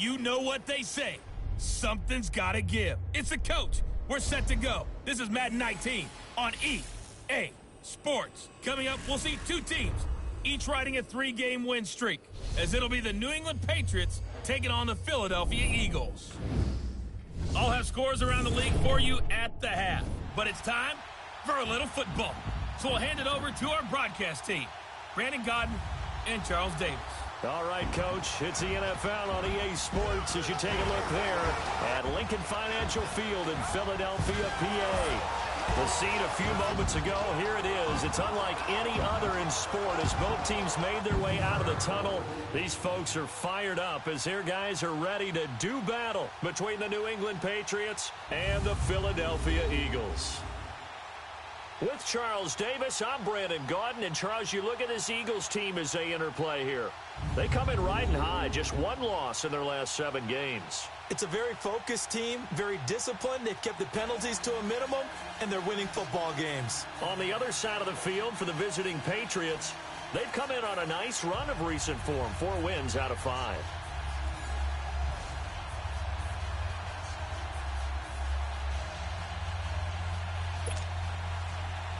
You know what they say. Something's got to give. It's a coach. We're set to go. This is Madden 19 on EA Sports. Coming up, we'll see two teams, each riding a 3-game win streak, as it'll be the New England Patriots taking on the Philadelphia Eagles. I'll have scores around the league for you at the half, but it's time for a little football. So we'll hand it over to our broadcast team, Brandon Godden and Charles Davis. All right, Coach, it's the NFL on EA Sports as you take a look there at Lincoln Financial Field in Philadelphia, PA. The scene a few moments ago, here it is. It's unlike any other in sport as both teams made their way out of the tunnel. These folks are fired up as their guys are ready to do battle between the New England Patriots and the Philadelphia Eagles. With Charles Davis, I'm Brandon Godden. And Charles, you look at this Eagles team as they interplay here. They come in riding high, just one loss in their last 7 games. It's a very focused team, very disciplined. They've kept the penalties to a minimum, and they're winning football games. On the other side of the field for the visiting Patriots, they've come in on a nice run of recent form, 4 wins out of 5.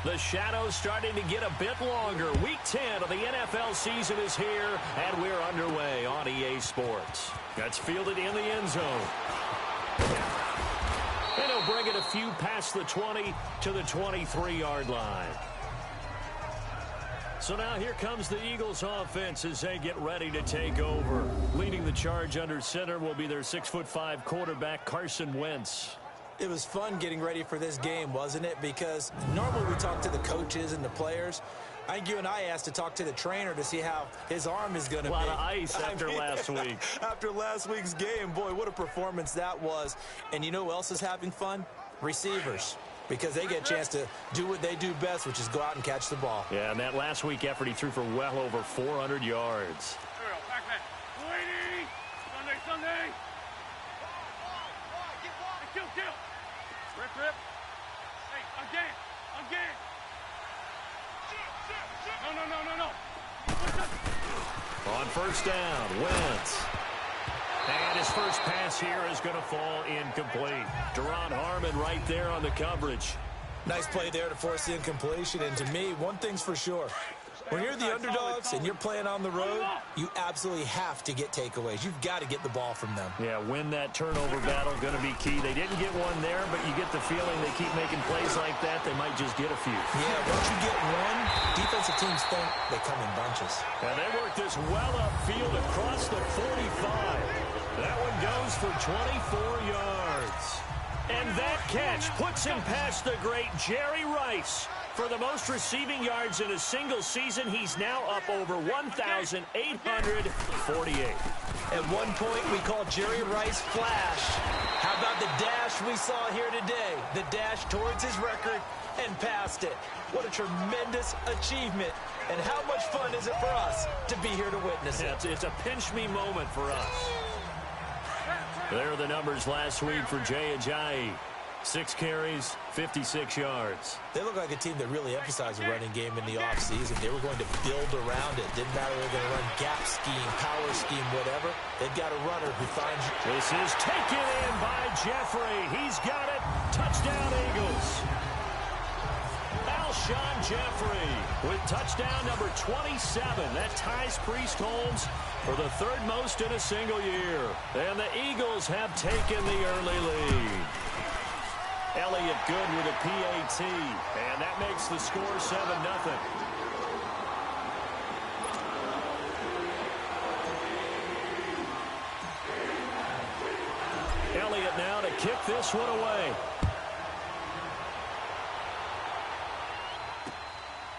The shadow's starting to get a bit longer. Week 10 of the NFL season is here, and we're underway on EA Sports. That's fielded in the end zone. And he'll bring it a few past the 20 to the 23-yard line. So now here comes the Eagles offense as they get ready to take over. Leading the charge under center will be their 6'5" quarterback, Carson Wentz. It was fun getting ready for this game, wasn't it? Because normally we talk to the coaches and the players. I think you and I asked to talk to the trainer to see how his arm is going to be. A lot of ice after last week. After last week's game, boy, what a performance that was. And you know who else is having fun? Receivers. Because they get a chance to do what they do best, which is go out and catch the ball. Yeah, and that last week effort, he threw for well over 400 yards. Sunday. Kill. Rip. Hey, again. No. On first down, Wentz. And his first pass here is going to fall incomplete. Deron Harmon right there on the coverage. Nice play there to force the incompletion. And to me, one thing's for sure. When you're the underdogs and you're playing on the road, you absolutely have to get takeaways. You've got to get the ball from them. Yeah, win that turnover battle, going to be key. They didn't get one there, but you get the feeling they keep making plays like that, they might just get a few. Yeah, once you get one, defensive teams think they come in bunches. And they work this well upfield across the 45. That one goes for 24 yards. And that catch puts him past the great Jerry Rice. For the most receiving yards in a single season, he's now up over 1,848. At one point, we called Jerry Rice Flash. How about the dash we saw here today? The dash towards his record and past it. What a tremendous achievement. And how much fun is it for us to be here to witness it? It's a pinch-me moment for us. There are the numbers last week for Jay Ajayi. 6 carries, 56 yards. They look like a team that really emphasized the running game in the offseason. They were going to build around it. Didn't matter if they're going to run gap scheme, power scheme, whatever. They've got a runner who finds you. This is taken in by Jeffrey. He's got it. Touchdown, Eagles. Alshon Jeffrey with touchdown number 27. That ties Priest Holmes for the 3rd most in a single year. And the Eagles have taken the early lead. Elliott good with a PAT, and that makes the score 7-0. Elliott now to kick this one away.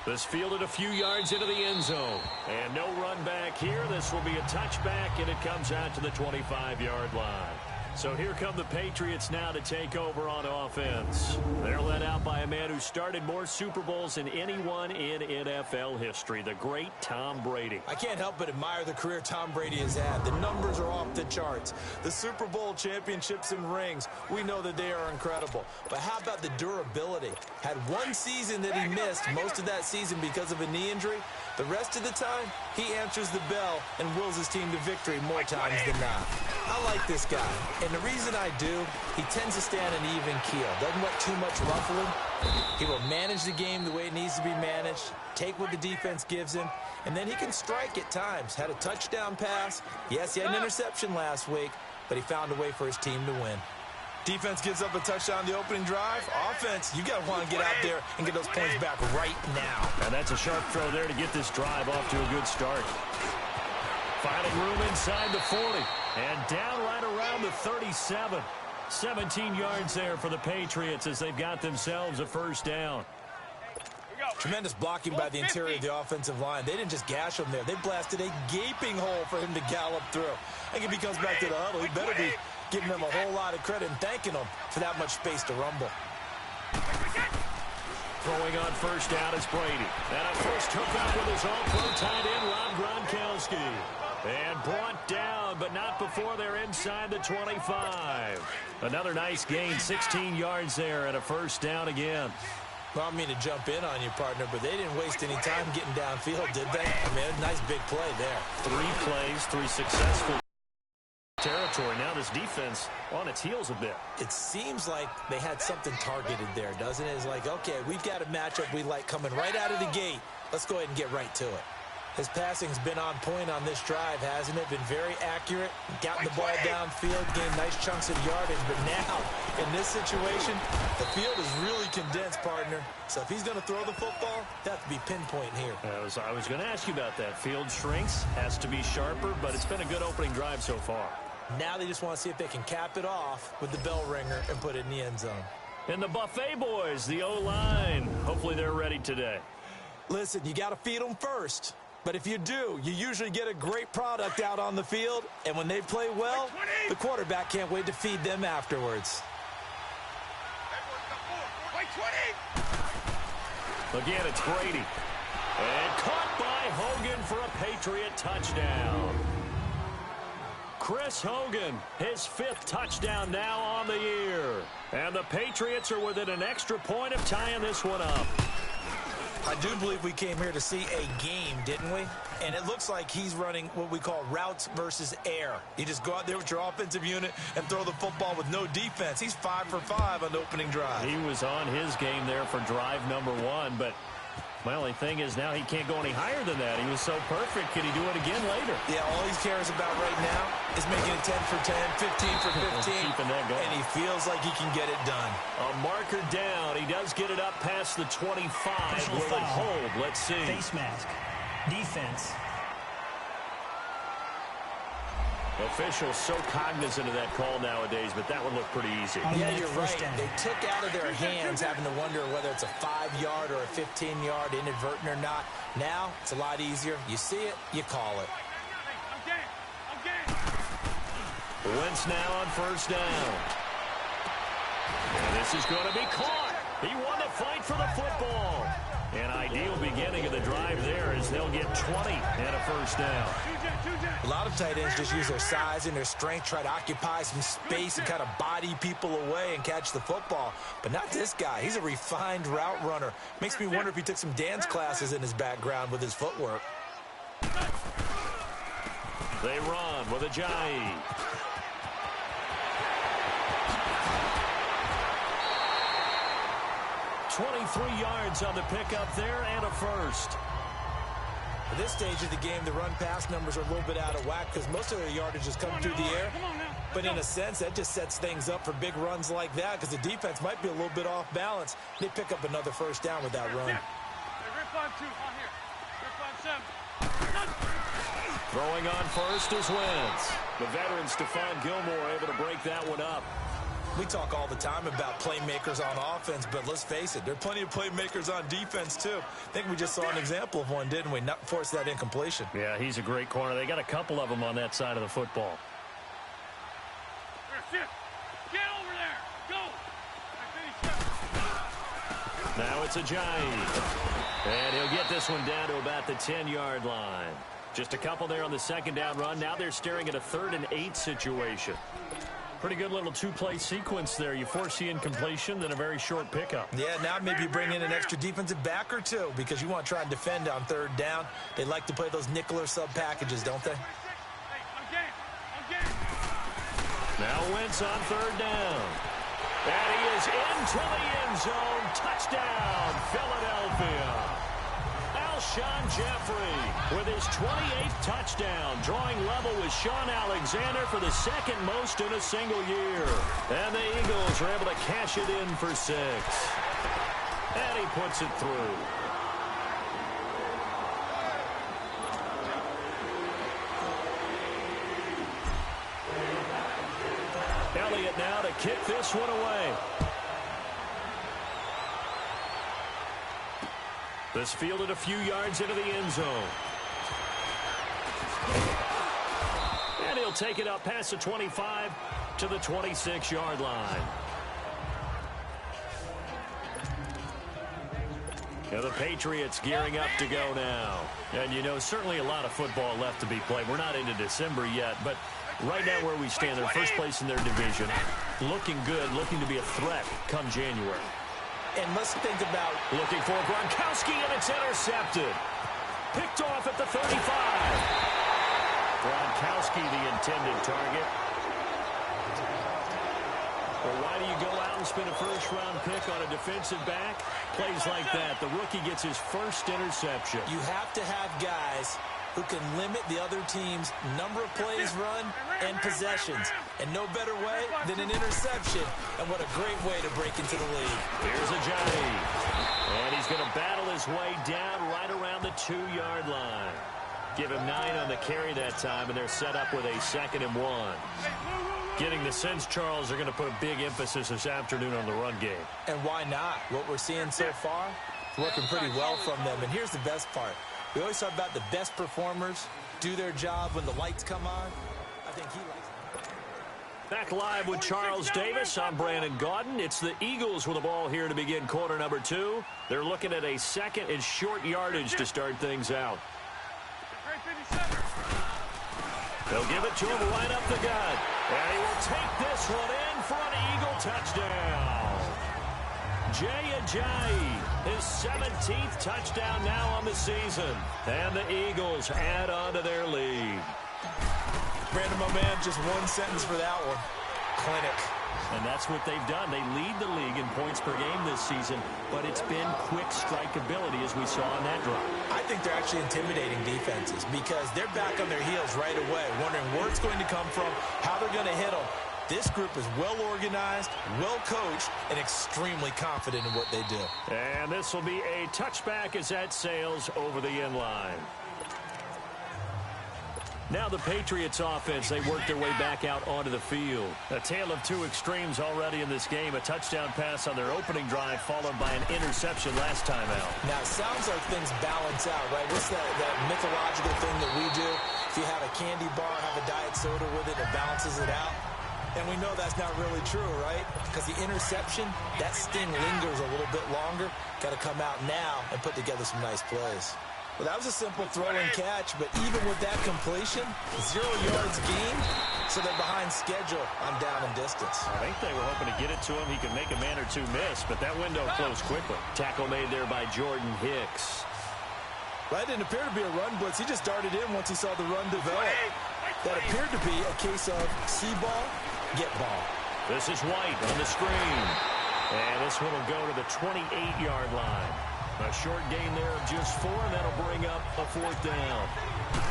This fielded a few yards into the end zone. And no run back here. This will be a touchback, and it comes out to the 25-yard line. So here come the Patriots now to take over on offense. They're led out by a man who started more Super Bowls than anyone in NFL history, the great Tom Brady. I can't help but admire the career Tom Brady has had. The numbers are off the charts. The Super Bowl championships and rings, we know that they are incredible. But how about the durability? Had one season that he missed, most of that season because of a knee injury. The rest of the time, he answers the bell and wills his team to victory more times than not. I like this guy, and the reason I do, he tends to stay on an even keel. Doesn't let too much ruffling. He will manage the game the way it needs to be managed, take what the defense gives him, and then he can strike at times. Had a touchdown pass. Yes, he had an interception last week, but he found a way for his team to win. Defense gives up a touchdown the opening drive. Offense, you got to want to get out there and get those points back right now. And that's a sharp throw there to get this drive off to a good start. Finding room inside the 40. And down right around the 37. 17 yards there for the Patriots as they've got themselves a first down. Tremendous blocking by the interior of the offensive line. They didn't just gash him there. They blasted a gaping hole for him to gallop through. I think if he comes back to the huddle, he better be giving them a whole lot of credit and thanking them for that much space to rumble. Throwing on first down is Brady. And a first hookup with his all-pro tight end, Rob Gronkowski. And brought down, but not before they're inside the 25. Another nice gain, 16 yards there, and a first down again. Well, I don't mean to jump in on you, partner, but they didn't waste any time getting downfield, did they? I mean, a nice big play there. 3 plays, 3 successful territory. Now this defense on its heels a bit. It seems like they had something targeted there, doesn't it? It's like, okay, we've got a matchup we like coming right out of the gate. Let's go ahead and get right to it. His passing's been on point on this drive, hasn't it? Been very accurate, gotten the ball downfield, gained nice chunks of yardage. But now, in this situation, the field is really condensed, partner. So if he's going to throw the football, that have to be pinpoint here. I was going to ask you about that. Field shrinks, has to be sharper, but it's been a good opening drive so far. Now they just want to see if they can cap it off with the bell ringer and put it in the end zone. And the Buffet boys, the O-line, hopefully they're ready today. Listen, you got to feed them first. But if you do, you usually get a great product out on the field. And when they play well, the quarterback can't wait to feed them afterwards. Again, it's Brady. And caught by Hogan for a Patriot touchdown. Chris Hogan, his 5th touchdown now on the year. And the Patriots are within an extra point of tying this one up. I do believe we came here to see a game, didn't we? And it looks like he's running what we call routes versus air. You just go out there with your offensive unit and throw the football with no defense. He's 5 for 5 on the opening drive. He was on his game there for drive number 1, but my only thing is now he can't go any higher than that. He was so perfect. Can he do it again later? Yeah, all he cares about right now is making it 10 for 10, 15 for 15. Keeping that going. And he feels like he can get it done. A marker down. He does get it up past the 25. Will it hold? Let's see. Face mask. Defense. Officials so cognizant of that call nowadays, but that would look pretty easy. Yeah, you're right. They took out of their hands having to wonder whether it's a 5-yard or a 15-yard, inadvertent or not. Now, it's a lot easier. You see it, you call it. Wentz now on first down. And this is going to be caught. He won the fight for the football. An ideal beginning of the drive there as they'll get 20 and a first down. A lot of tight ends just use their size and their strength, try to occupy some space and kind of body people away and catch the football. But not this guy. He's a refined route runner. Makes me wonder if he took some dance classes in his background with his footwork. They run with Ajayi. 23 yards on the pickup there and a first. At this stage of the game, the run-pass numbers are a little bit out of whack because most of their yardage has come through the air. But in a sense, that just sets things up for big runs like that because the defense might be a little bit off balance. They pick up another first down with that run. Throwing on first is Wentz. The veteran Stephon Gilmore able to break that one up. We talk all the time about playmakers on offense, but let's face it, there are plenty of playmakers on defense, too. I think we just saw an example of one, didn't we? Not force that incompletion. Yeah, he's a great corner. They got a couple of them on that side of the football. Get over there. Go. Now it's Ajayi. And he'll get this one down to about the 10-yard line. Just a couple there on the second down run. Now they're staring at a 3rd and 8 situation. Pretty good little two-play sequence there. You force the incompletion, then a very short pickup. Yeah, now maybe bring in an extra defensive back or two because you want to try and defend on third down. They like to play those nickel or sub packages, don't they? Now Wentz on third down. And he is into the end zone. Touchdown, Philadelphia. Alshon Jeffrey with his 28th touchdown, drawing level with Sean Alexander for the second most in a single year. And the Eagles are able to cash it in for 6. And he puts it through. Elliott now to kick this one away. This fielded a few yards into the end zone. And he'll take it up past the 25 to the 26-yard line. And the Patriots gearing up to go now. And, you know, certainly a lot of football left to be played. We're not into December yet, but right now where we stand, they're first place in their division. Looking good, looking to be a threat come January. And let's think about looking for Gronkowski, and it's intercepted. Picked off at the 35. Gronkowski, the intended target. Well, why do you go out and spend a first-round pick on a defensive back? Plays like that. The rookie gets his first interception. You have to have guys who can limit the other team's number of plays run and possessions. And no better way than an interception. And what a great way to break into the league. Here's Ajayi. And he's going to battle his way down right around the 2-yard line. Give him 9 on the carry that time, and they're set up with a 2nd and 1. Getting the sense, Charles, they're going to put a big emphasis this afternoon on the run game. And why not? What we're seeing so far, working pretty well from them. And here's the best part. We always talk about the best performers do their job when the lights come on. I think he likes it. Back live with Charles Davis. I'm Brandon Gaudin. It's the Eagles with the ball here to begin quarter number 2. They're looking at a 2nd and short yardage to start things out. They'll give it to him right up the gut. And he will take this one in for an Eagle touchdown. Jay Ajayi, his 17th touchdown now on the season. And the Eagles add on to their lead. Brandon, my man, just one sentence for that one. Clinic. And that's what they've done. They lead the league in points per game this season, but it's been quick strikeability as we saw on that drive. I think they're actually intimidating defenses because they're back on their heels right away, wondering where it's going to come from, how they're going to hit them. This group is well organized, well coached, and extremely confident in what they do. And this will be a touchback as that sails over the end line. Now the Patriots offense, they work their way back out onto the field. A tale of two extremes already in this game. A touchdown pass on their opening drive followed by an interception last time out. Now it sounds like things balance out, right? What's that mythological thing that we do? If you have a candy bar, have a diet soda with it, it balances it out. And we know that's not really true, right? Because the interception, that sting lingers a little bit longer. Got to come out now and put together some nice plays. Well, that was a simple throw and catch, but even with that completion, 0 yards gained, so they're behind schedule on down and distance. I think they were hoping to get it to him. He could make a man or two miss, but that window closed quickly. Tackle made there by Jordan Hicks. That didn't appear to be a run blitz. He just darted in once he saw the run develop. That appeared to be a case of see ball, get ball. This is White on the screen. And this one will go to the 28-yard line. A short gain there of just 4, and that'll bring up a 4th down.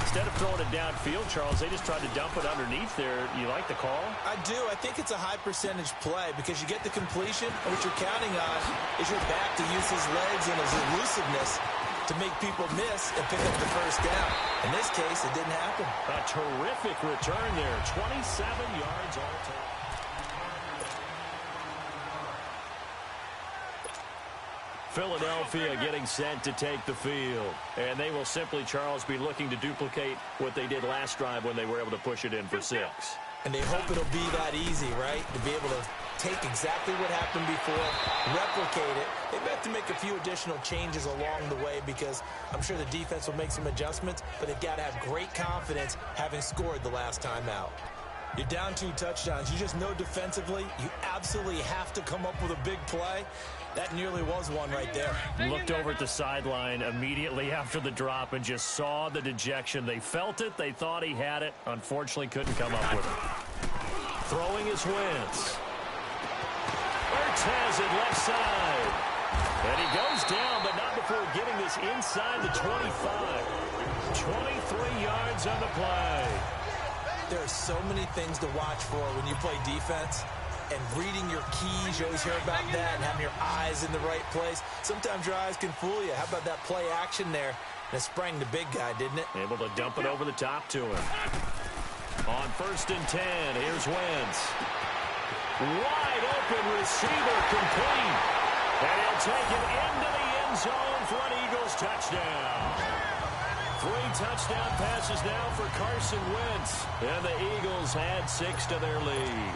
Instead of throwing it downfield, Charles, they just tried to dump it underneath there. You like the call? I do. I think it's a high-percentage play because you get the completion, and what you're counting on is your back to use his legs and his elusiveness to make people miss and pick up the first down. In this case, it didn't happen. A terrific return there. 27 yards all time. Philadelphia getting set to take the field. And they will simply, Charles, be looking to duplicate what they did last drive when they were able to push it in for 6. And they hope it'll be that easy, right? To be able to take exactly what happened before, replicate it. They've got to make a few additional changes along the way because I'm sure the defense will make some adjustments, but they've got to have great confidence having scored the last time out. You're down 2 touchdowns. You just know defensively you absolutely have to come up with a big play. That nearly was one right there. Looked over at the sideline immediately after the drop and just saw the dejection. They felt it. They thought he had it. Unfortunately, couldn't come up with it. Throwing his Wentz. Ertz has it left side. And he goes down, but not before getting this inside the 25. 23 yards on the play. There are so many things to watch for when you play defense. And reading your keys, you always hear about that, and having your eyes in the right place. Sometimes your eyes can fool you. How about that play action there? And it sprang the big guy, didn't it? Able to dump it over the top to him. On 1st and 10, here's Wentz. Wide open receiver complete. And he'll take it into the end zone for an Eagles touchdown. 3 touchdown passes now for Carson Wentz. And the Eagles add 6 to their lead.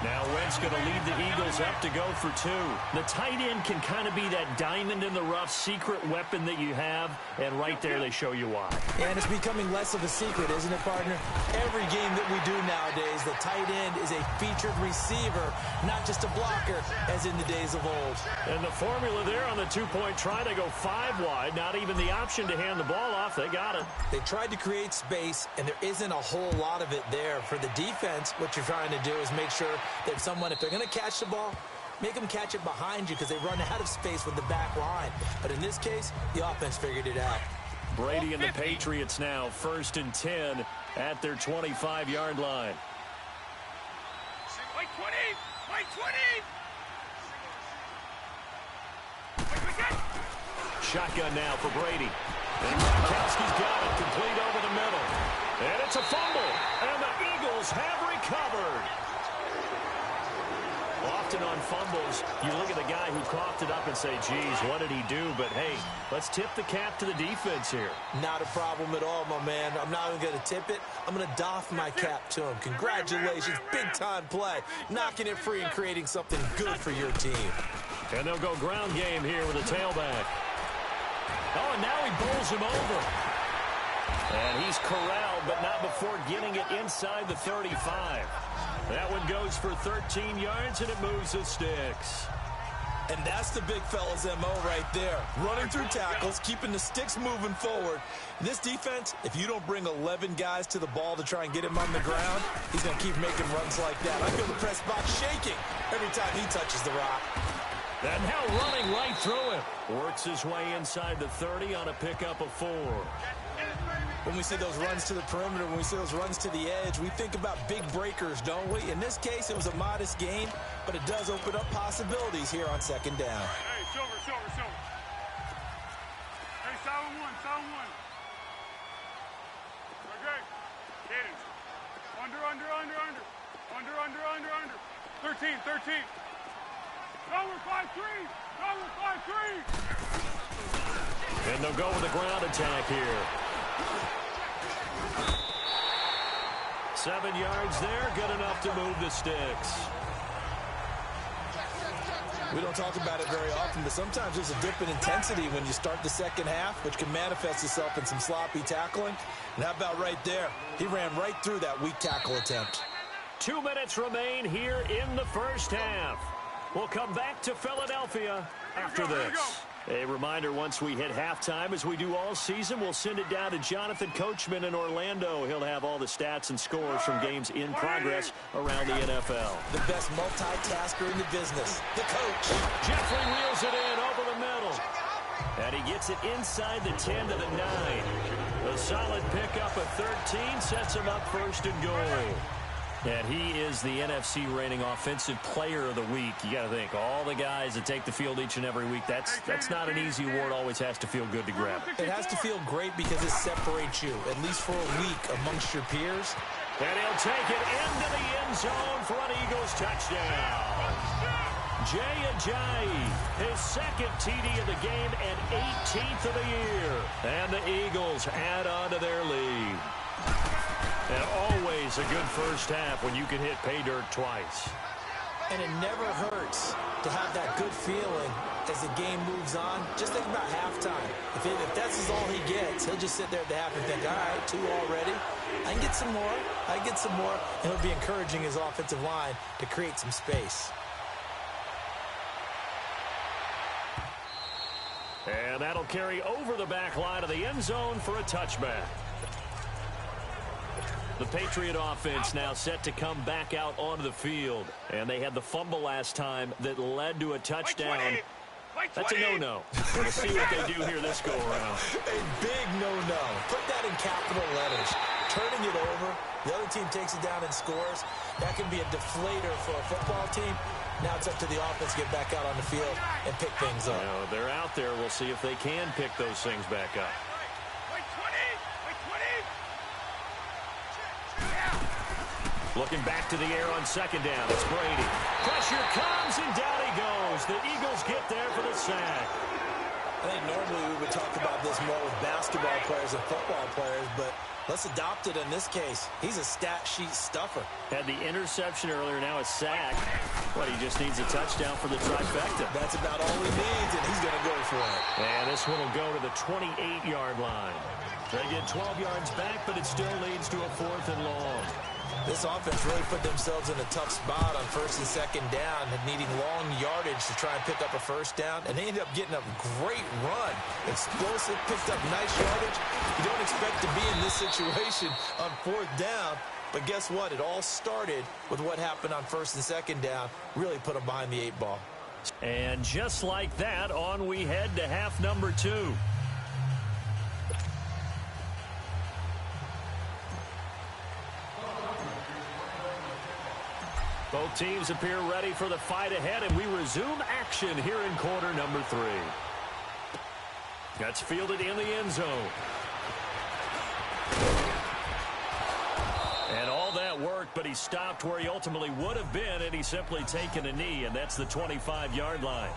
Now Wentz going to lead the Eagles up to go for 2. The tight end can kind of be that diamond in the rough secret weapon that you have, and right there they show you why. And it's becoming less of a secret, isn't it, partner? Every game that we do nowadays, the tight end is a featured receiver, not just a blocker, as in the days of old. And the formula there on the 2-point try, they go 5 wide, not even the option to hand the ball off. They got it. They tried to create space, and there isn't a whole lot of it there. For the defense, what you're trying to do is make sure that someone, if they're going to catch the ball, make them catch it behind you because they run out of space with the back line. But in this case, the offense figured it out. Brady and the Patriots now 1st and 10 at their 25-yard line. White 20! White 20! Shotgun now for Brady. And Gronkowski's got it, complete over the middle. And it's a fumble, and the Eagles have recovered. Often on fumbles, you look at the guy who coughed it up and say, geez, what did he do? But, hey, let's tip the cap to the defense here. Not a problem at all, my man. I'm not even going to tip it. I'm going to doff my cap to him. Congratulations. Big-time play. Knocking it free and creating something good for your team. And they'll go ground game here with a tailback. Oh, and now he bowls him over. And he's corralled, but not before getting it inside the 35. That one goes for 13 yards, and it moves the sticks. And that's the big fella's MO right there. Running through tackles, keeping the sticks moving forward. This defense, if you don't bring 11 guys to the ball to try and get him on the ground, he's going to keep making runs like that. I feel the press box shaking every time he touches the rock. And now running right through him. Works his way inside the 30 on a pickup of 4. When we see those runs to the perimeter, when we see those runs to the edge, we think about big breakers, don't we? In this case, it was a modest gain, but it does open up possibilities here on 2nd down. Hey, silver. Hey, solid one. Okay. Cadence. Under. 13. Cover 5-3. And they'll go with a ground attack here. 7 yards there, good enough to move the sticks. We don't talk about it very often, but sometimes there's a dip in intensity when you start the second half, which can manifest itself in some sloppy tackling. And how about right there? He ran right through that weak tackle attempt. 2 minutes remain here in the first half. We'll come back to Philadelphia after this. A reminder, once we hit halftime, as we do all season, we'll send it down to Jonathan Coachman in Orlando. He'll have all the stats and scores from games in progress around the NFL. The best multitasker in the business, the coach. Jeffrey wheels it in over the middle. And he gets it inside the 10 to the 9. A solid pickup of 13 sets him up 1st and goal. And he is the NFC reigning offensive player of the week. You got to think, all the guys that take the field each and every week, that's not an easy award. Always has to feel good to grab it. It has to feel great because it separates you, at least for a week, amongst your peers. And he'll take it into the end zone for an Eagles touchdown. Jay Ajayi, his 2nd TD of the game and 18th of the year. And the Eagles add on to their lead. And always a good first half when you can hit pay dirt twice. And it never hurts to have that good feeling as the game moves on, just think about halftime. If that's all he gets, he'll just sit there at the half and think, all right, 2 already. I can get some more. I can get some more. And he'll be encouraging his offensive line to create some space. And that'll carry over the back line of the end zone for a touchback. The Patriot offense now set to come back out onto the field. And they had the fumble last time that led to a touchdown. That's a no-no. We'll see what they do here this go-around. A big no-no. Put that in capital letters. Turning it over, the other team takes it down and scores. That can be a deflator for a football team. Now it's up to the offense to get back out on the field and pick things up. Well, they're out there. We'll see if they can pick those things back up. Looking back to the air on second down. It's Brady. Pressure comes, and down he goes. The Eagles get there for the sack. I think normally we would talk about this more with basketball players and football players, but let's adopt it in this case. He's a stat sheet stuffer. Had the interception earlier, now a sack. But he just needs a touchdown for the trifecta. That's about all he needs, and he's going to go for it. And this one will go to the 28-yard line. They get 12 yards back, but it still leads to a 4th and long. This offense really put themselves in a tough spot on 1st and 2nd down, needing long yardage to try and pick up a 1st down, and they ended up getting a great run. Explosive, picked up nice yardage. You don't expect to be in this situation on 4th down, but guess what? It all started with what happened on 1st and 2nd down. Really put them behind the 8 ball. And just like that, on we head to half number 2. Both teams appear ready for the fight ahead, and we resume action here in quarter number 3. That's fielded in the end zone. And all that worked, but he stopped where he ultimately would have been, and he's simply taken a knee, and that's the 25-yard line.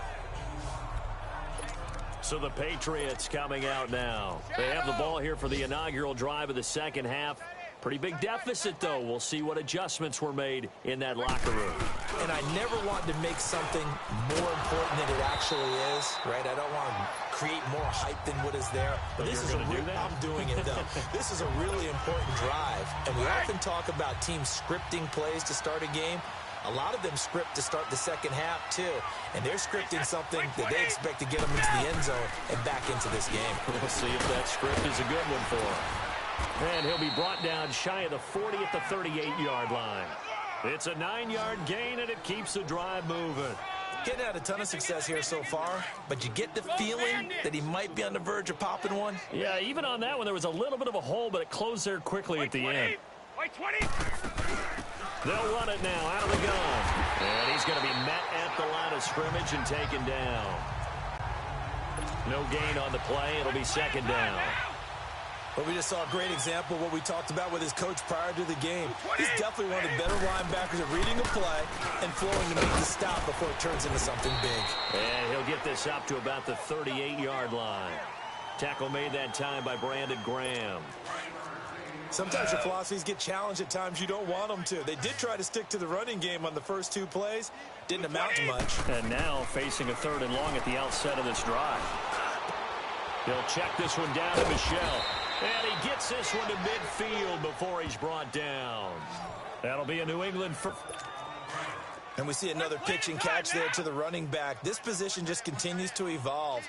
So the Patriots coming out now. They have the ball here for the inaugural drive of the second half. Pretty big deficit, though. We'll see what adjustments were made in that locker room. And I never want to make something more important than it actually is, right? I don't want to create more hype than what is there. But this is I'm doing it, though. This is a really important drive. And we often talk about teams scripting plays to start a game. A lot of them script to start the second half, too. And they're scripting something that they expect to get them into the end zone and back into this game. We'll see if that script is a good one for him. And he'll be brought down shy of the 40 at the 38-yard line. It's a 9-yard gain, and it keeps the drive moving. Getting had a ton of success here so far, but you get the feeling that he might be on the verge of popping one. Yeah, even on that one, there was a little bit of a hole, but it closed there quickly at the end. They'll run it now out of the gun. And he's going to be met at the line of scrimmage and taken down. No gain on the play. It'll be second down. But we just saw a great example of what we talked about with his coach prior to the game. He's definitely one of the better linebackers at reading a play and flowing to make the stop before it turns into something big. And he'll get this up to about the 38-yard line. Tackle made that time by Brandon Graham. Sometimes your philosophies get challenged at times you don't want them to. They did try to stick to the running game on the first 2 plays. Didn't amount to much. And now facing a 3rd and long at the outset of this drive. He'll check this one down to Michelle. And he gets this one to midfield before he's brought down. That'll be a New England first. And we see another pitch and catch there to the running back. This position just continues to evolve.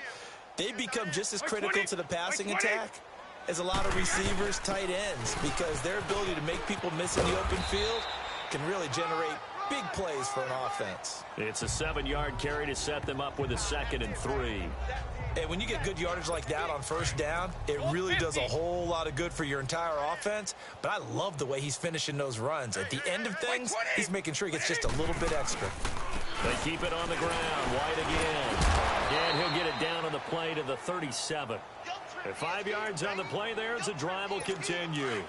They become just as critical to the passing attack as a lot of receivers, tight ends, because their ability to make people miss in the open field can really generate big plays for an offense. It's a 7-yard carry to set them up with a 2nd and 3. And when you get good yardage like that on 1st down, it really does a whole lot of good for your entire offense. But I love the way he's finishing those runs. At the end of things, he's making sure he gets just a little bit extra. They keep it on the ground. White again. And he'll get it down on the play to the 37. At 5 yards on the play there as the drive will continue.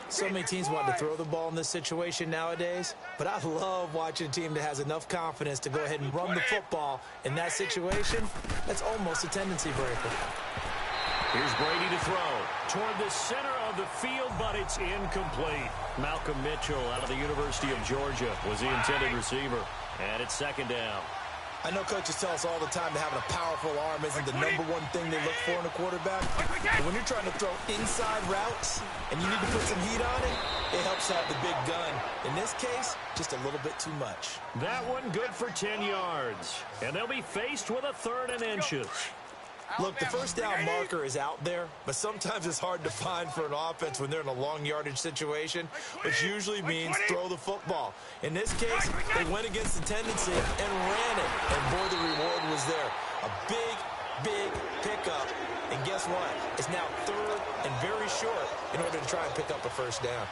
So many teams want to throw the ball in this situation nowadays, but I love watching a team that has enough confidence to go ahead and run the football. In that situation, that's almost a tendency breaker. Here's Brady to throw toward the center of the field, but it's incomplete. Malcolm Mitchell out of the University of Georgia was the intended receiver. And it's 2nd down. I know coaches tell us all the time that having a powerful arm isn't the number one thing they look for in a quarterback. But when you're trying to throw inside routes and you need to put some heat on it, it helps have the big gun. In this case, just a little bit too much. That one good for 10 yards. And they'll be faced with a 3rd and inches. Look, the first down marker is out there, but sometimes it's hard to find for an offense when they're in a long yardage situation, which usually means throw the football. In this case, they went against the tendency and ran it, and boy, the reward was there. A big, big pickup, and guess what? It's now 3rd and very short in order to try and pick up a first down.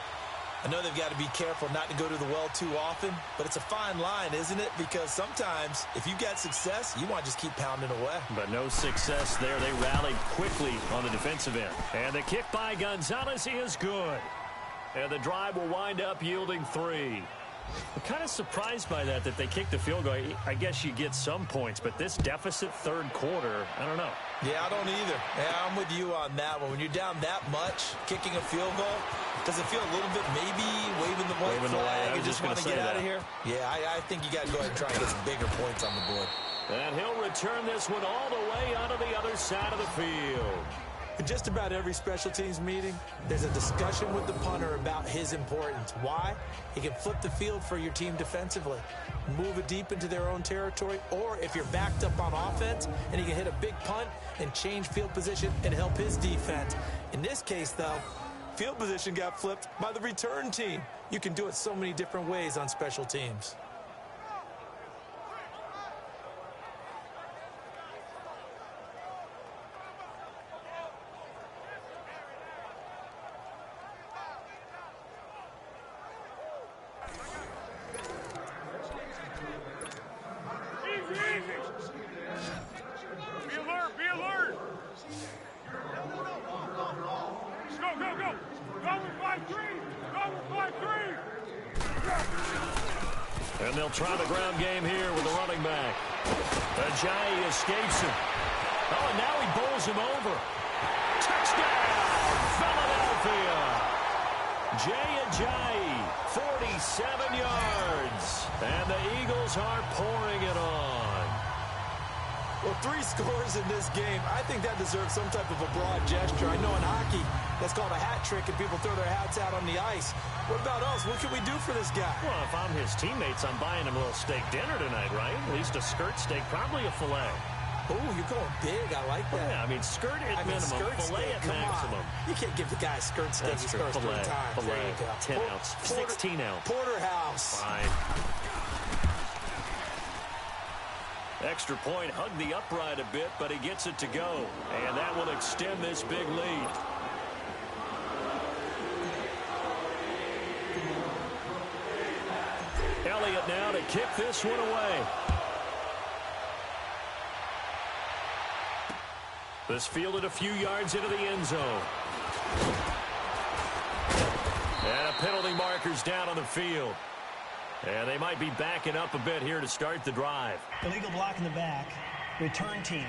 I know they've got to be careful not to go to the well too often, but it's a fine line, isn't it? Because sometimes, if you've got success, you want to just keep pounding away. But no success there. They rallied quickly on the defensive end. And the kick by Gonzalez is good. And the drive will wind up yielding 3. I'm kind of surprised by that they kicked the field goal. I guess you get some points, but this deficit 3rd quarter, I don't know. Yeah, I don't either. Yeah, I'm with you on that one. When you're down that much, kicking a field goal, does it feel a little bit maybe waving the white flag and just want to get out of here? Yeah, I think you got to go ahead and try and get some bigger points on the board. And he'll return this one all the way onto the other side of the field. In just about every special teams meeting, there's a discussion with the punter about his importance. Why? He can flip the field for your team defensively, move it deep into their own territory, or if you're backed up on offense, and he can hit a big punt and change field position and help his defense. In this case, though, field position got flipped by the return team. You can do it so many different ways on special teams. And they'll try the ground game here with the running back. Ajayi escapes him. Oh, and now he bowls him over. Touchdown, Philadelphia. Jay Ajayi, 47 yards. And the Eagles are pouring it on. Well, 3 scores in this game. I think that deserves some type of a broad gesture. I know in hockey, that's called a hat trick, and people throw their hats out on the ice. What about us? What can we do for this guy? Well, if I'm his teammates, I'm buying him a little steak dinner tonight, right? At least a skirt steak, probably a filet. Oh, you're going big. I like that. Yeah, I mean, skirt at minimum, filet at maximum. You can't give the guy a skirt steak. That's true. Filet, 10 ounce, 16 ounce. Porterhouse. Fine. Extra point, hugged the upright a bit, but he gets it to go. And that will extend this big lead. Elliott now to kick this one away. This fielded a few yards into the end zone. And a penalty marker's down on the field. And they might be backing up a bit here to start the drive. Illegal block in the back. Return team.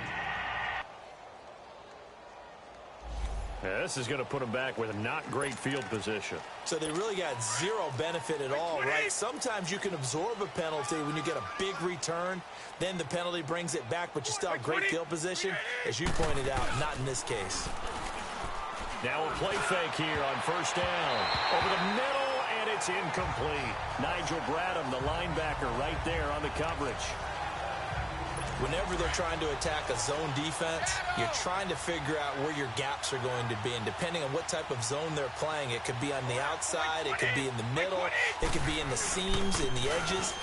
Yeah, this is going to put them back with not great field position. So they really got zero benefit at all, right? Sometimes you can absorb a penalty when you get a big return. Then the penalty brings it back, but you still have great field position. As you pointed out, not in this case. Now a play fake here on first down. Over the middle, and it's incomplete. Nigel Bradham, the linebacker, right there on the coverage. Whenever they're trying to attack a zone defense, you're trying to figure out where your gaps are going to be. And depending on what type of zone they're playing, it could be on the outside, it could be in the middle, it could be in the seams, in the edges.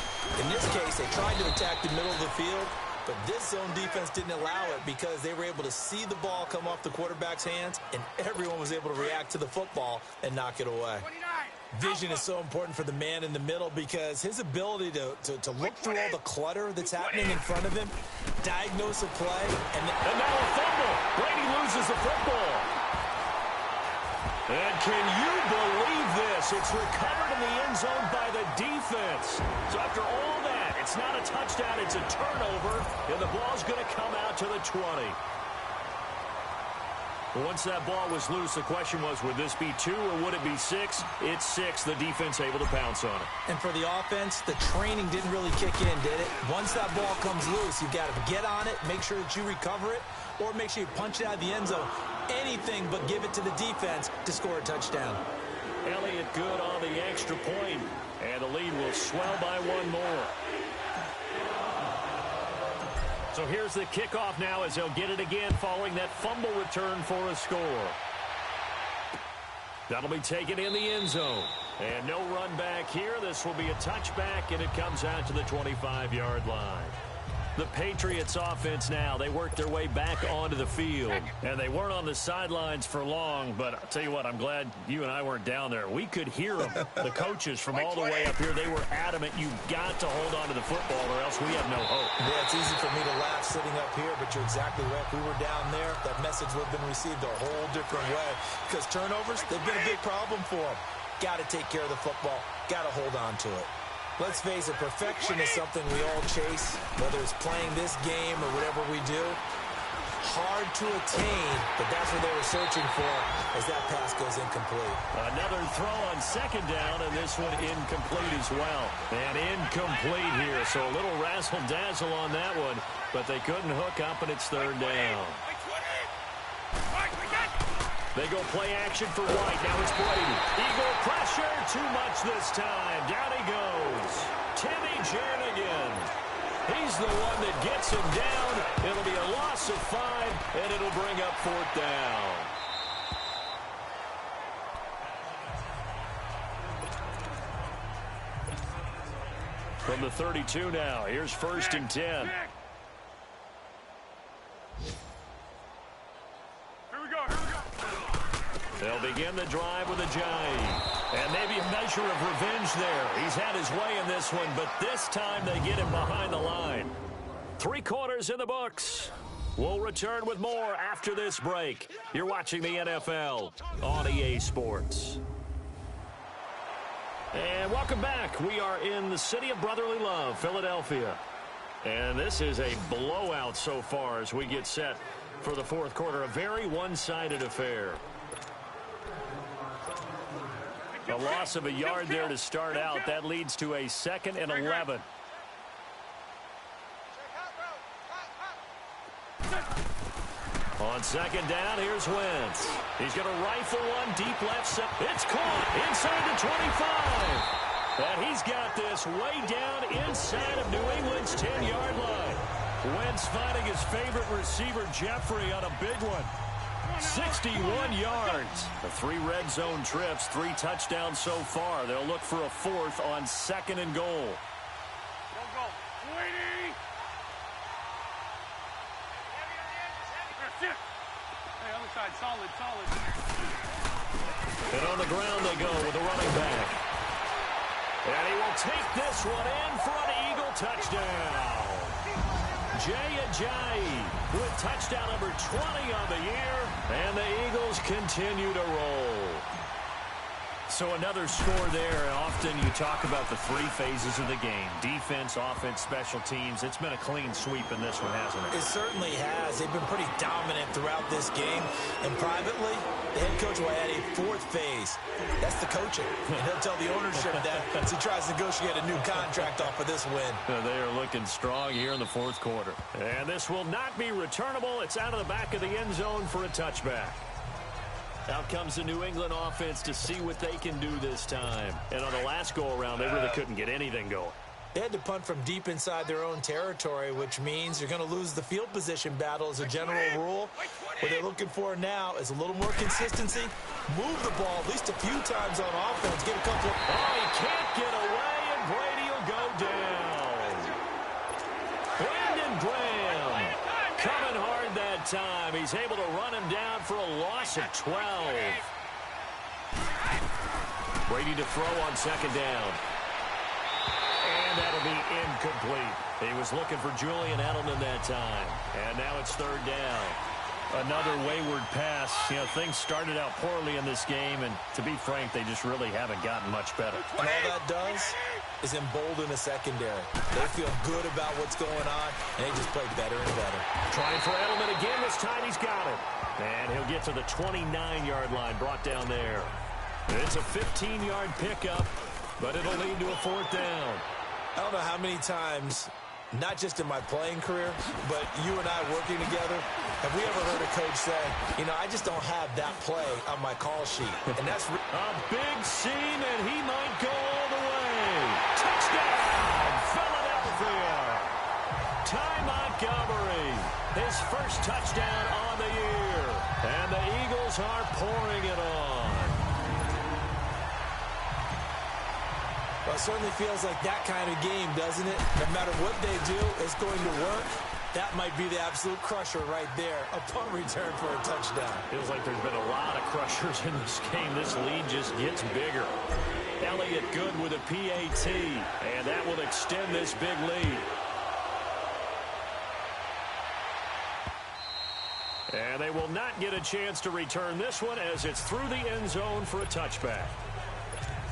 In this case, they tried to attack the middle of the field, but this zone defense didn't allow it because they were able to see the ball come off the quarterback's hands, and everyone was able to react to the football and knock it away. Vision is so important for the man in the middle because his ability to look through all the clutter that's happening in front of him, diagnose a play, and now a fumble. Brady loses the football. And can you believe this? It's recovered in the end zone by the defense. So after all that, it's not a touchdown, it's a turnover, and the ball's going to come out to the 20. Once that ball was loose, the question was, would this be 2 or would it be 6? It's 6. The defense able to pounce on it. And for the offense, the training didn't really kick in, did it? Once that ball comes loose, you've got to get on it, make sure that you recover it, or make sure you punch it out of the end zone. Anything but give it to the defense to score a touchdown. Elliott good on the extra point, and the lead will swell by 1 more. So here's the kickoff now as they'll get it again following that fumble return for a score. That'll be taken in the end zone. And no run back here. This will be a touchback, and it comes out to the 25-yard line. The Patriots offense now, they work their way back onto the field. And they weren't on the sidelines for long, but I'll tell you what, I'm glad you and I weren't down there. We could hear them. The coaches from all the way up here, they were adamant, you've got to hold on to the football or else we have no hope. Yeah, it's easy for me to laugh sitting up here, but you're exactly right. If we were down there, that message would have been received a whole different way. Because turnovers, they've been a big problem for them. Got to take care of the football. Got to hold on to it. Let's face it, perfection is something we all chase, whether it's playing this game or whatever we do. Hard to attain, but that's what they were searching for as that pass goes incomplete. Another throw on second down, and this one incomplete as well. And incomplete here, so a little razzle-dazzle on that one, but they couldn't hook up, and it's third down. They go play action for White. Now it's Brady. Eagle pressure. Too much this time. Down he goes. Timmy Jernigan. He's the one that gets him down. It'll be a loss of 5, and it'll bring up 4th down. From the 32 now. Here's 1st and 10. They'll begin the drive with a Ajayi. And maybe a measure of revenge there. He's had his way in this one, but this time they get him behind the line. 3 quarters in the books. We'll return with more after this break. You're watching the NFL on EA Sports. And welcome back. We are in the city of brotherly love, Philadelphia. And this is a blowout so far as we get set for the 4th quarter. A very one-sided affair. A loss of a yard there to start out. That leads to a 2nd and 11. On second down, here's Wentz. He's going to rifle one deep left side. It's caught inside the 25. And he's got this way down inside of New England's 10-yard line. Wentz finding his favorite receiver, Jeffrey, on a big one. 61 yards. The 3 red zone trips, 3 touchdowns so far. They'll look for a 4th on 2nd and goal. Go. 20. That's it. Hey, other side, solid. And on the ground they go with the running back. And he will take this one in for an Eagle touchdown. Ajayi with touchdown number 20 on the year, and the Eagles continue to roll. So another score there. Often you talk about the 3 phases of the game: defense, offense, special teams. It's been a clean sweep in this one, hasn't it? It certainly has. They've been pretty dominant throughout this game. And privately, the head coach will add a 4th phase. That's the coaching. And he'll tell the ownership that as he tries to negotiate a new contract off of this win. They are looking strong here in the 4th quarter. And this will not be returnable. It's out of the back of the end zone for a touchback. Out comes the New England offense to see what they can do this time. And on the last go-around, they really couldn't get anything going. They had to punt from deep inside their own territory, which means you're going to lose the field position battle as a general rule. What they're looking for now is a little more consistency. Move the ball at least a few times on offense. Get a couple. Oh, he can't get away, and Brady will go down. Brandon Graham coming hard that time. He's able to run him down for a loss of 12. Brady to throw on 2nd down. And that'll be incomplete. He was looking for Julian Edelman that time. And now it's 3rd down. Another wayward pass. You know, things started out poorly in this game, and to be frank, they just really haven't gotten much better. And all that does, is embolden the secondary. They feel good about what's going on, and they just play better and better. Trying for Edelman again. This time he's got it. And he'll get to the 29-yard line, brought down there. It's a 15-yard pickup, but it'll lead to a 4th down. I don't know how many times, not just in my playing career, but you and I working together, have we ever heard a coach say, you know, I just don't have that play on my call sheet. And that's a big seam, and he might go all the way. Touchdown, Philadelphia. Ty Montgomery, his first touchdown on the year. And the Eagles are pouring it on. Well, it certainly feels like that kind of game, doesn't it? No matter what they do, it's going to work. That might be the absolute crusher right there. A punt return for a touchdown. Feels like there's been a lot of crushers in this game. This lead just gets bigger. Elliott good with a PAT, and that will extend this big lead. And they will not get a chance to return this one as it's through the end zone for a touchback.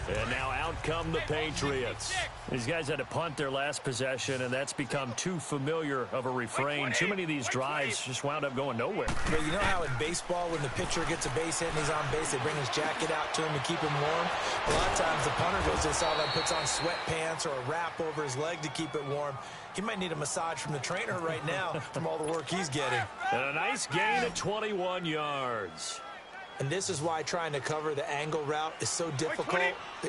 And now out come the Patriots. These guys had to punt their last possession, and that's become too familiar of a refrain. Too many of these drives just wound up going nowhere. But you know how in baseball, when the pitcher gets a base hit and he's on base, they bring his jacket out to him to keep him warm? A lot of times the punter goes inside and puts on sweatpants or a wrap over his leg to keep it warm. He might need a massage from the trainer right now from all the work he's getting. And a nice gain of 21 yards. And this is why trying to cover the angle route is so difficult.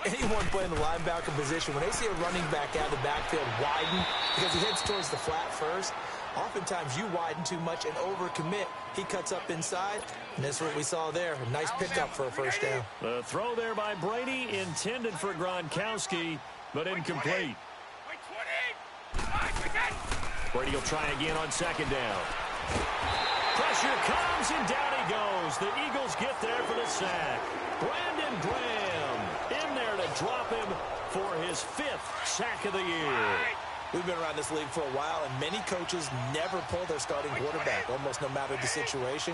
Anyone playing the linebacker position, when they see a running back out of the backfield widen because he heads towards the flat first, oftentimes you widen too much and overcommit. He cuts up inside, and that's what we saw there. A nice pickup for a first down. The throw there by Brady intended for Gronkowski, but incomplete. Brady will try again on 2nd down. Pressure comes, and down he goes. The Eagles get there for the sack. Brandon Graham in there to drop him for his 5th sack of the year. We've been around this league for a while, and many coaches never pull their starting quarterback, almost no matter the situation.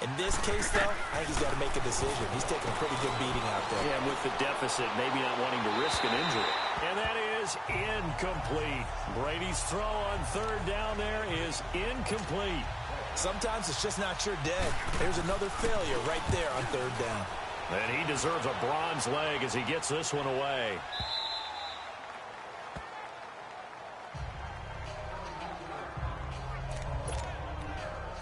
In this case, though, I think he's got to make a decision. He's taking a pretty good beating out there. Yeah, and with the deficit, maybe not wanting to risk an injury. And that is incomplete. Brady's throw on 3rd down there is incomplete. Sometimes it's just not your day. There's another failure right there on 3rd down. And he deserves a bronze leg as he gets this one away.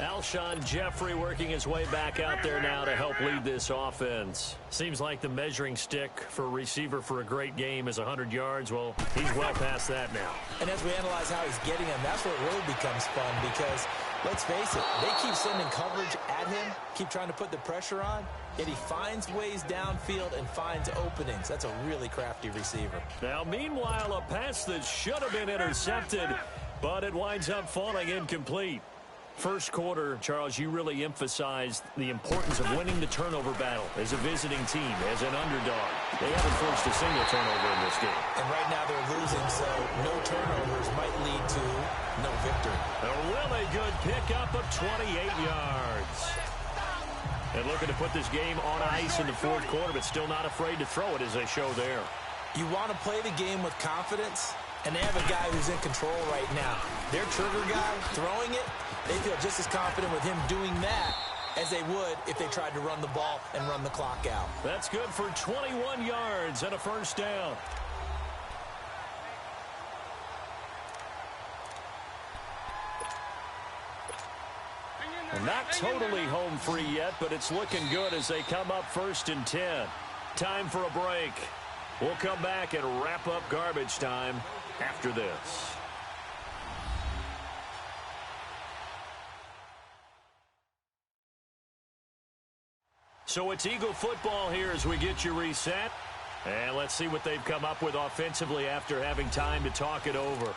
Alshon Jeffrey working his way back out there now to help lead this offense. Seems like the measuring stick for a receiver for a great game is 100 yards. Well, he's well past that now. And as we analyze how he's getting them, that's where it really becomes fun because, let's face it, they keep sending coverage at him, keep trying to put the pressure on, yet he finds ways downfield and finds openings. That's a really crafty receiver. Now, meanwhile, a pass that should have been intercepted, but it winds up falling incomplete. First quarter, Charles, you really emphasized the importance of winning the turnover battle as a visiting team, as an underdog. They haven't forced a single turnover in this game. And right now they're losing, so no turnovers might lead to no victory. A really good pickup of 28 yards. And looking to put this game on ice in the 4th quarter, but still not afraid to throw it as they show there. You want to play the game with confidence, and they have a guy who's in control right now. Their trigger guy throwing it, they feel just as confident with him doing that as they would if they tried to run the ball and run the clock out. That's good for 21 yards and a 1st down. Not totally home free yet, but it's looking good as they come up 1st and 10. Time for a break. We'll come back and wrap up garbage time after this. So it's Eagle football here as we get you reset. And let's see what they've come up with offensively after having time to talk it over.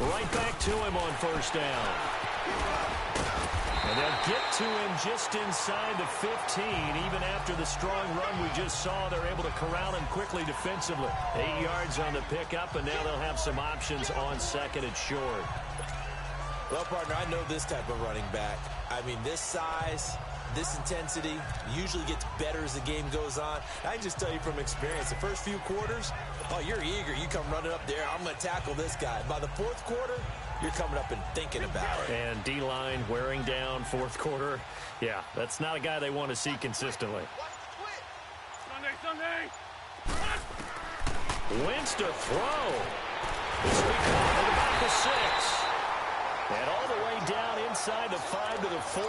Right back to him on 1st down. And they'll get to him just inside the 15. Even after the strong run we just saw, they're able to corral him quickly defensively. 8 yards on the pickup, and now they'll have some options on second and short. Well, partner, I know this type of running back. I mean, this size, this intensity usually gets better as the game goes on. I can just tell you from experience, the first few quarters, oh, you're eager. You come running up there, I'm going to tackle this guy. By the fourth quarter, you're coming up and thinking about it. And D-line wearing down fourth quarter. Yeah, that's not a guy they want to see consistently. Sunday. Wentz to throw. This will be caught at about the 6. And all the way down inside the 5 to the 4.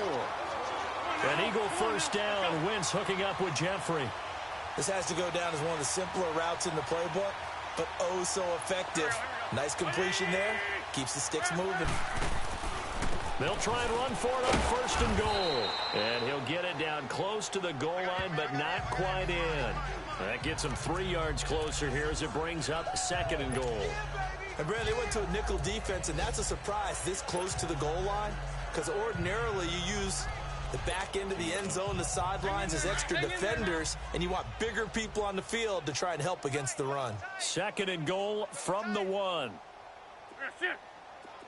An Eagle first down. Wentz hooking up with Jeffrey. This has to go down as one of the simpler routes in the playbook, but oh so effective. Nice completion there. Keeps the sticks moving. They'll try and run for it on first and goal. And he'll get it down close to the goal line, but not quite in. That gets him 3 yards closer here as it brings up second and goal. And, Brad, they went to a nickel defense, and that's a surprise this close to the goal line, because ordinarily you use the back end of the end zone, the sidelines as extra defenders, and you want bigger people on the field to try and help against the run. Second and goal from the 1. That's it.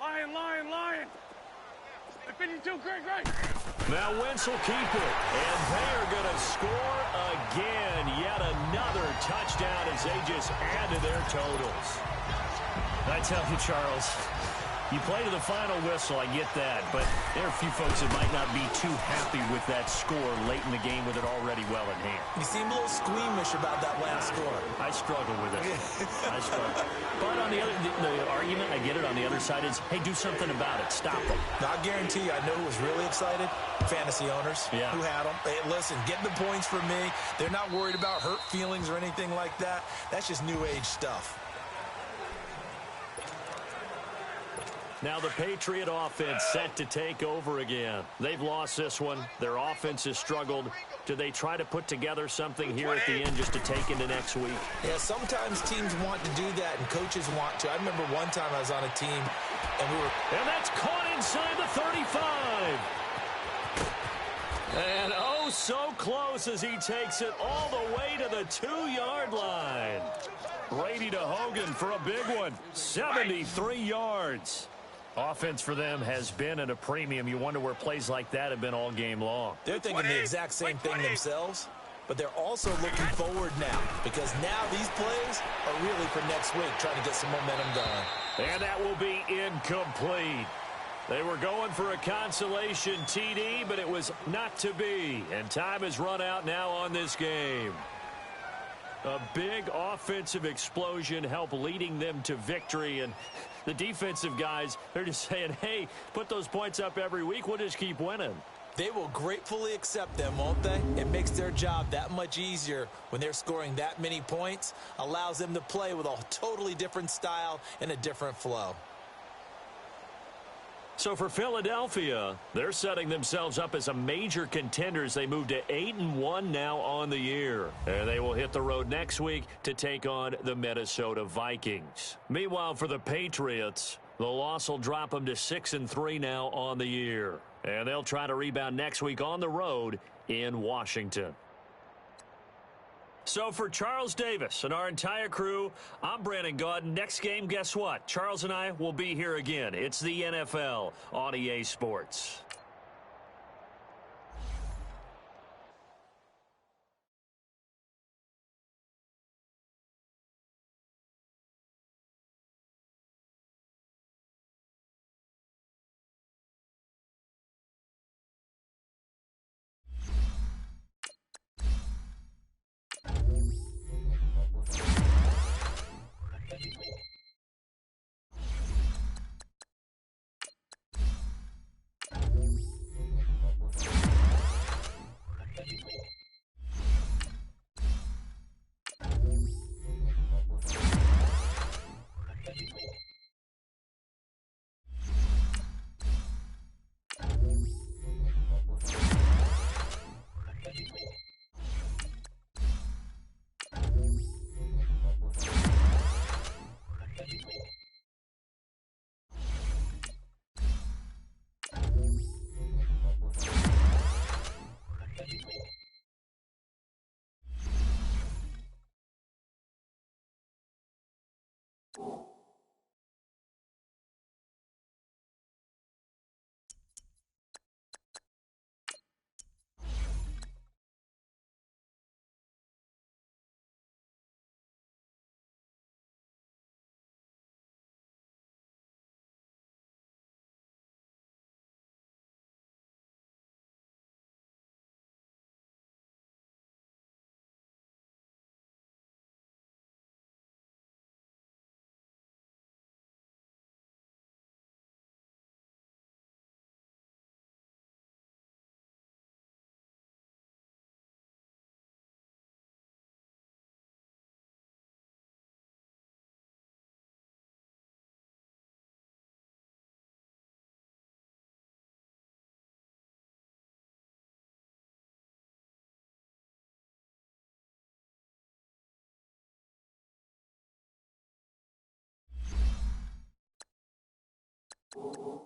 Lion. The 52, great. Now Wentz will keep it, and they are going to score again. Yet another touchdown as they just add to their totals. I tell you, Charles, you play to the final whistle, I get that, but there are a few folks that might not be too happy with that score late in the game with it already well in hand. You seem a little squeamish about that last score. I struggle with it. I struggle. But on the argument, I get it, on the other side is, hey, do something about it. Stop them. Now, I guarantee you, I know who was really excited. Fantasy owners who had them. Hey, listen, get the points for me. They're not worried about hurt feelings or anything like that. That's just new age stuff. Now the Patriot offense set to take over again. They've lost this one. Their offense has struggled. Do they try to put together something here at the end just to take into next week? Yeah, sometimes teams want to do that and coaches want to. I remember one time I was on a team and we were... And that's caught inside the 35. And oh, so close as he takes it all the way to the 2-yard line. Brady to Hogan for a big one. 73 yards. Offense for them has been at a premium. You wonder where plays like that have been all game long. They're thinking the exact same thing themselves, but they're also looking forward now because now these plays are really for next week, trying to get some momentum going. And that will be incomplete. They were going for a consolation TD, but it was not to be. And time has run out now on this game. A big offensive explosion helped leading them to victory. And the defensive guys, they're just saying, hey, put those points up every week. We'll just keep winning. They will gratefully accept them, won't they? It makes their job that much easier when they're scoring that many points. Allows them to play with a totally different style and a different flow. So for Philadelphia, they're setting themselves up as a major contender as they move to 8-1 now on the year. And they will hit the road next week to take on the Minnesota Vikings. Meanwhile, for the Patriots, the loss will drop them to 6-3 now on the year. And they'll try to rebound next week on the road in Washington. So for Charles Davis and our entire crew, I'm Brandon Gaudin. Next game, guess what? Charles and I will be here again. It's the NFL on EA Sports. you